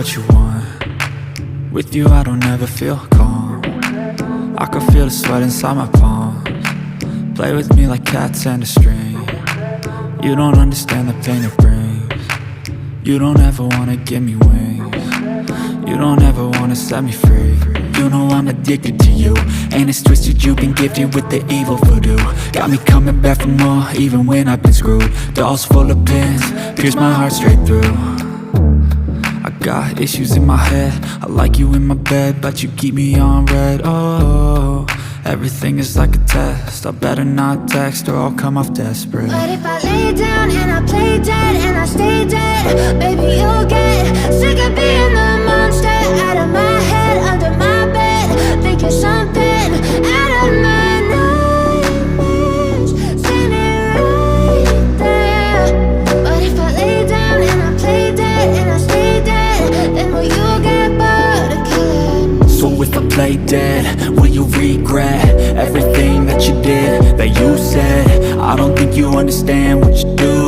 what you want. With you I don't ever feel calm. I can feel the sweat inside my palms. Play with me like cats and a string. You don't understand the pain it brings. You don't ever wanna give me wings. You don't ever wanna set me free. You know I'm addicted to you, and it's twisted, you've been gifted with the evil voodoo. Got me coming back for more, even when I've been screwed. Dolls full of pins, pierce my heart straight through. I got issues in my head, I like you in my bed, but you keep me on red. Oh, everything is like a test, I better not text or I'll come off desperate. But if I lay down and I play dead and I stay dead, baby you'll get sick of being the monster out of my head, under my bed, thinking something out of my nightmares, standing right there. But if I lay down and I play dead and I stay dead, then will you get bored of killing? So if I play dead, will you regret everything that you did, that you said? I don't think you understand what you're doing.